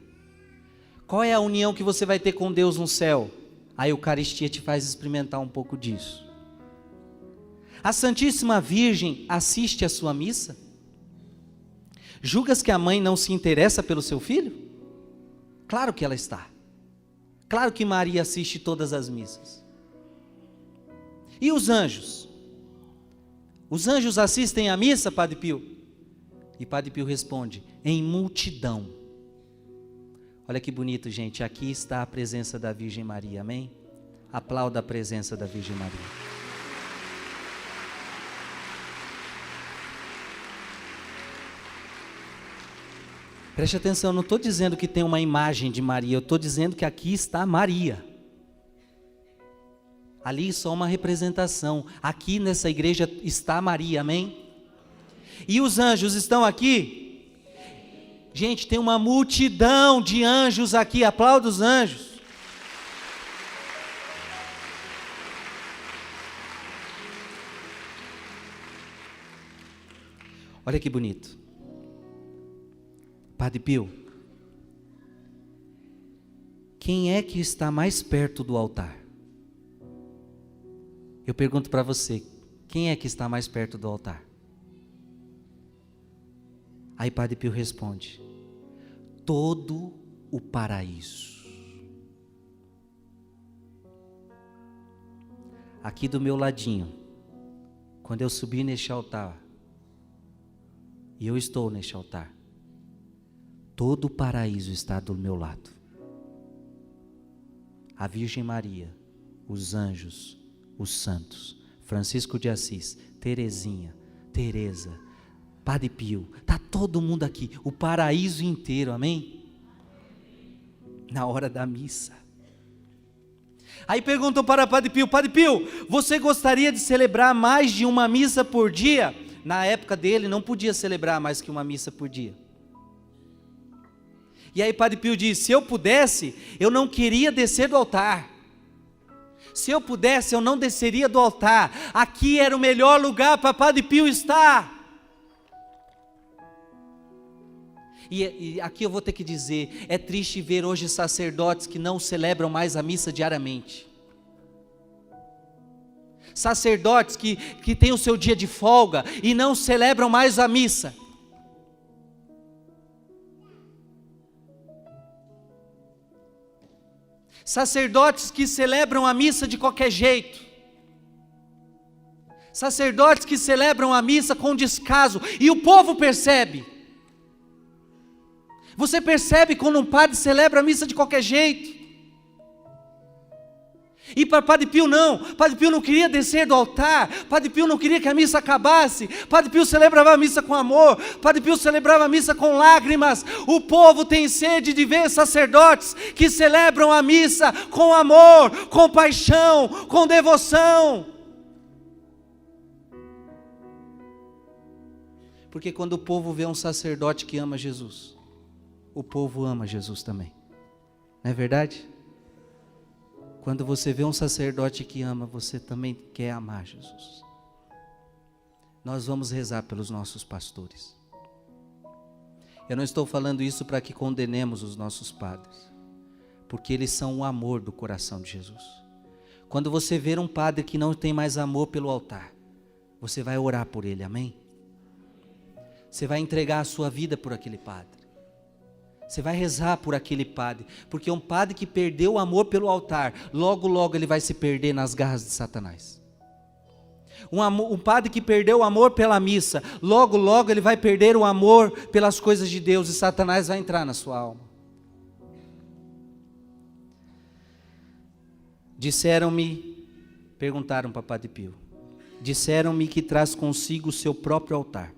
Qual é a união que você vai ter com Deus no céu? A Eucaristia te faz experimentar um pouco disso. A Santíssima Virgem assiste à sua missa? Julgas que a mãe não se interessa pelo seu filho? Claro que ela está. Claro que Maria assiste todas as missas. E os anjos? Os anjos assistem à missa, Padre Pio? E Padre Pio responde: em multidão. Olha que bonito, gente. Aqui está a presença da Virgem Maria, amém? Aplauda a presença da Virgem Maria. Preste atenção, eu não estou dizendo que tem uma imagem de Maria, eu estou dizendo que aqui está Maria. Ali só uma representação, aqui nessa igreja está Maria, amém? E os anjos estão aqui? Gente, tem uma multidão de anjos aqui, aplauda os anjos. Olha que bonito. Padre Pio, quem é que está mais perto do altar? Eu pergunto para você, quem é que está mais perto do altar? Aí Padre Pio responde: todo o paraíso. Aqui do meu ladinho, quando eu subir neste altar, e eu estou neste altar, todo o paraíso está do meu lado. A Virgem Maria, os anjos, os santos, Francisco de Assis, Teresinha, Teresa, Padre Pio, está todo mundo aqui, o paraíso inteiro, amém? Na hora da missa. Aí perguntam para Padre Pio: Padre Pio, você gostaria de celebrar mais de uma missa por dia? Na época dele não podia celebrar mais que uma missa por dia. E aí Padre Pio diz: se eu pudesse, eu não queria descer do altar. Se eu pudesse, eu não desceria do altar. Aqui era o melhor lugar para Padre Pio estar. E aqui eu vou ter que dizer, é triste ver hoje sacerdotes que não celebram mais a missa diariamente. Sacerdotes que têm o seu dia de folga e não celebram mais a missa. Sacerdotes que celebram a missa de qualquer jeito. Sacerdotes que celebram a missa com descaso. E o povo percebe. Você percebe quando um padre celebra a missa de qualquer jeito. E para Padre Pio não. Padre Pio não queria descer do altar. Padre Pio não queria que a missa acabasse. Padre Pio celebrava a missa com amor. Padre Pio celebrava a missa com lágrimas. O povo tem sede de ver sacerdotes que celebram a missa com amor, com paixão, com devoção. Porque quando o povo vê um sacerdote que ama Jesus, o povo ama Jesus também. Não é verdade? Quando você vê um sacerdote que ama, você também quer amar Jesus. Nós vamos rezar pelos nossos pastores. Eu não estou falando isso para que condenemos os nossos padres, porque eles são o amor do coração de Jesus. Quando você ver um padre que não tem mais amor pelo altar, você vai orar por ele, amém? Você vai entregar a sua vida por aquele padre. Você vai rezar por aquele padre, porque um padre que perdeu o amor pelo altar, logo logo ele vai se perder nas garras de Satanás. Um padre que perdeu o amor pela missa, logo logo ele vai perder o amor pelas coisas de Deus e Satanás vai entrar na sua alma. Perguntaram para Padre Pio, disseram-me que traz consigo o seu próprio altar.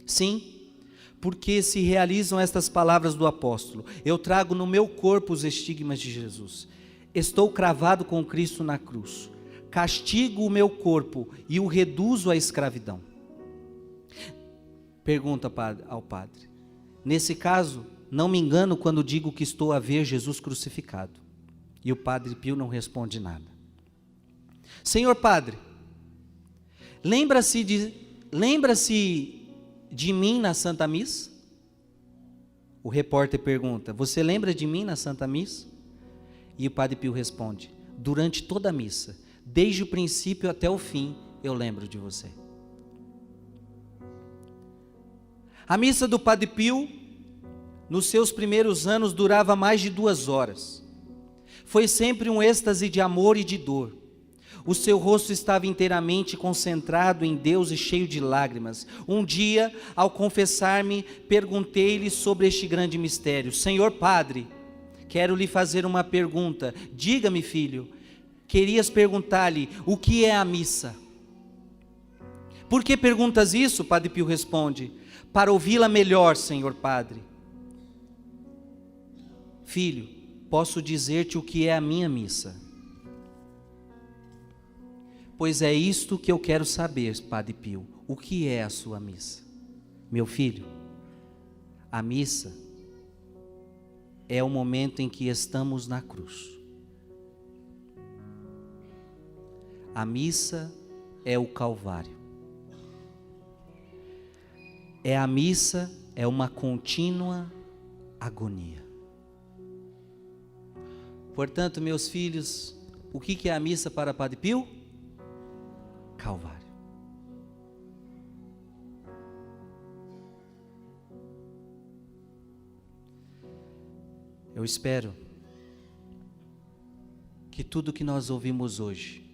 Sim, porque se realizam estas palavras do apóstolo, eu trago no meu corpo os estigmas de Jesus. Estou cravado com Cristo na cruz. Castigo o meu corpo e o reduzo à escravidão. Pergunta ao padre. Nesse caso, não me engano quando digo que estou a ver Jesus crucificado. E o Padre Pio não responde nada. Senhor padre, lembra-se de mim na Santa Missa? O repórter pergunta, você lembra de mim na Santa Missa? E o Padre Pio responde, durante toda a missa, desde o princípio até o fim, eu lembro de você. A missa do Padre Pio, nos seus primeiros anos, durava mais de 2 horas. Foi sempre um êxtase de amor e de dor. O seu rosto estava inteiramente concentrado em Deus e cheio de lágrimas. Um dia, ao confessar-me, perguntei-lhe sobre este grande mistério. Senhor Padre, quero lhe fazer uma pergunta. Diga-me, filho. Querias perguntar-lhe, o que é a missa? Por que perguntas isso? Padre Pio responde, para ouvi-la melhor, Senhor Padre. Filho, posso dizer-te o que é a minha missa. Pois é isto que eu quero saber, Padre Pio. O que é a sua missa? Meu filho, a missa é o momento em que estamos na cruz. A missa é o Calvário. A missa é uma contínua agonia. Portanto, meus filhos, o que é a missa para Padre Pio? Calvário. Eu espero que tudo que nós ouvimos hoje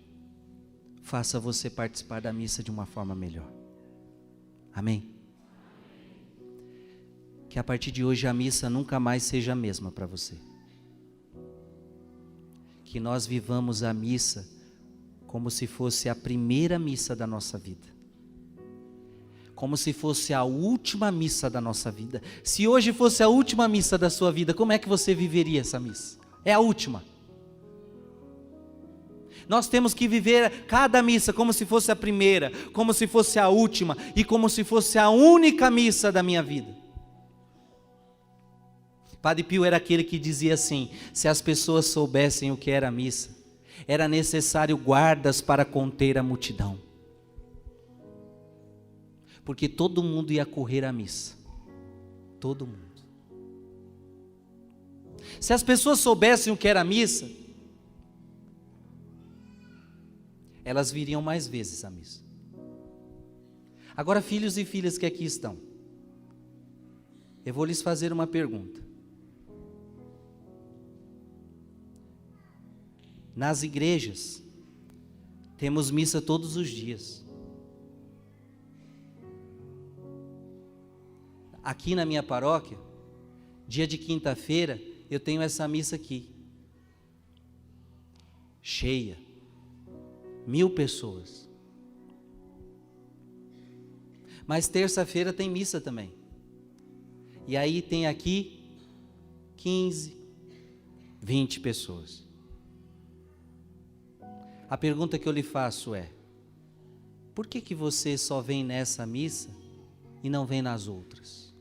faça você participar da missa de uma forma melhor. Amém? Que a partir de hoje a missa nunca mais seja a mesma para você. Que nós vivamos a missa como se fosse a primeira missa da nossa vida. Como se fosse a última missa da nossa vida. Se hoje fosse a última missa da sua vida, como é que você viveria essa missa? É a última. Nós temos que viver cada missa como se fosse a primeira, como se fosse a última e como se fosse a única missa da minha vida. Padre Pio era aquele que dizia assim, se as pessoas soubessem o que era a missa, era necessário guardas para conter a multidão. Porque todo mundo ia correr à missa. Todo mundo. Se as pessoas soubessem o que era a missa, elas viriam mais vezes à missa. Agora, filhos e filhas que aqui estão, eu vou lhes fazer uma pergunta. Nas igrejas, temos missa todos os dias. Aqui na minha paróquia, dia de quinta-feira, eu tenho essa missa aqui. Cheia. 1000 pessoas. Mas terça-feira tem missa também. E aí tem aqui 15, 20 pessoas. A pergunta que eu lhe faço é: por que você só vem nessa missa e não vem nas outras?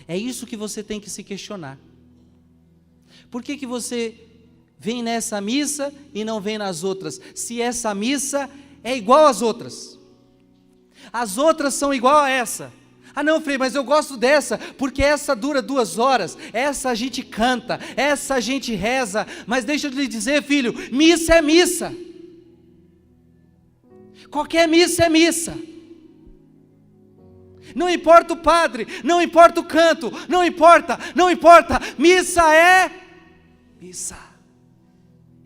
É isso que você tem que se questionar. Por que que você vem nessa missa e não vem nas outras? Se essa missa é igual às outras. As outras são igual a essa. Ah não, Frei, mas eu gosto dessa, porque essa dura 2 horas, essa a gente canta, essa a gente reza, mas deixa eu lhe dizer, filho, missa é missa. Qualquer missa é missa. Não importa o padre, não importa o canto, não importa, missa é missa.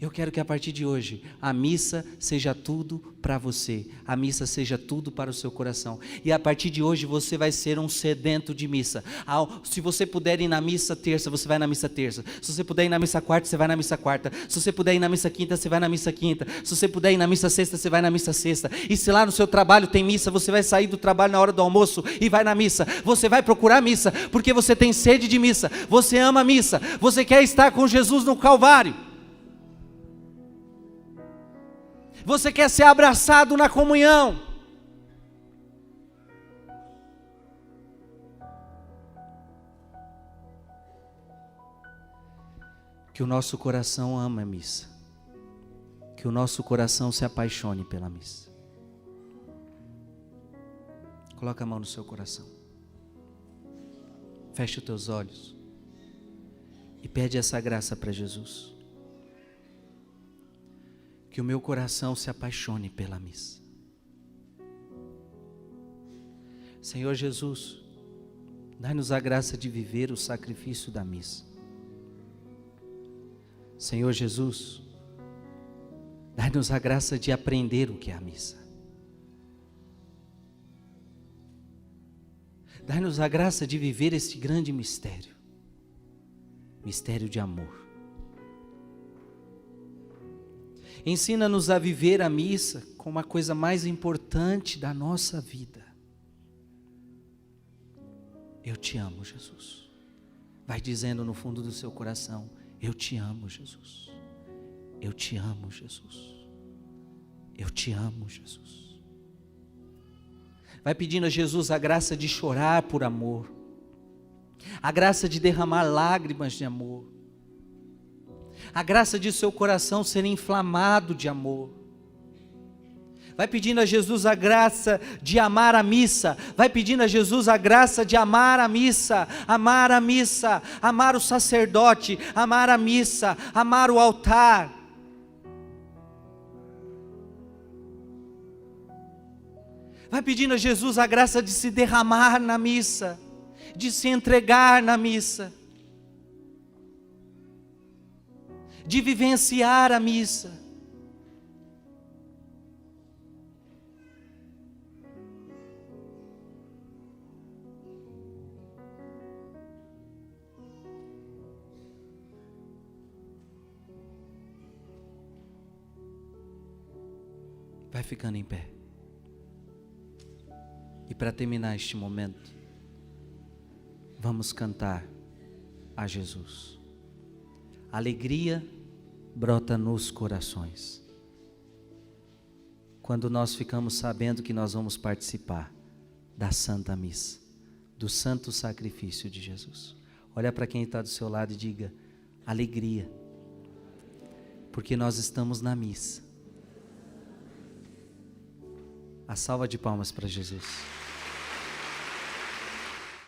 Eu quero que a partir de hoje, a missa seja tudo para você, a missa seja tudo para o seu coração, e a partir de hoje você vai ser um sedento de missa. Se você puder ir na missa terça, você vai na missa terça, se você puder ir na missa quarta, você vai na missa quarta, se você puder ir na missa quinta, você vai na missa quinta, se você puder ir na missa sexta, você vai na missa sexta, e se lá no seu trabalho tem missa, você vai sair do trabalho na hora do almoço e vai na missa, você vai procurar missa, porque você tem sede de missa, você ama missa, você quer estar com Jesus no Calvário. Você quer ser abraçado na comunhão. Que o nosso coração ama a missa. Que o nosso coração se apaixone pela missa. Coloca a mão no seu coração. Feche os teus olhos. E pede essa graça para Jesus. Que o meu coração se apaixone pela missa. Senhor Jesus, dai-nos a graça de viver o sacrifício da missa. Senhor Jesus, dai-nos a graça de aprender o que é a missa. Dai-nos a graça de viver este grande mistério, mistério de amor. Ensina-nos a viver a missa como a coisa mais importante da nossa vida. Eu te amo, Jesus. Vai dizendo no fundo do seu coração: eu te amo, Jesus. Eu te amo, Jesus. Eu te amo, Jesus. Vai pedindo a Jesus a graça de chorar por amor, a graça de derramar lágrimas de amor, a graça de seu coração ser inflamado de amor. Vai pedindo a Jesus a graça de amar a missa. Vai pedindo a Jesus a graça de amar a missa, amar o sacerdote, amar a missa, amar o altar. Vai pedindo a Jesus a graça de se derramar na missa, de se entregar na missa, de vivenciar a missa. Vai ficando em pé. E para terminar este momento, vamos cantar a Jesus. Alegria brota nos corações quando nós ficamos sabendo que nós vamos participar da Santa Missa, do santo sacrifício de Jesus. Olha para quem está do seu lado e diga: alegria, porque nós estamos na missa. A salva de palmas para Jesus.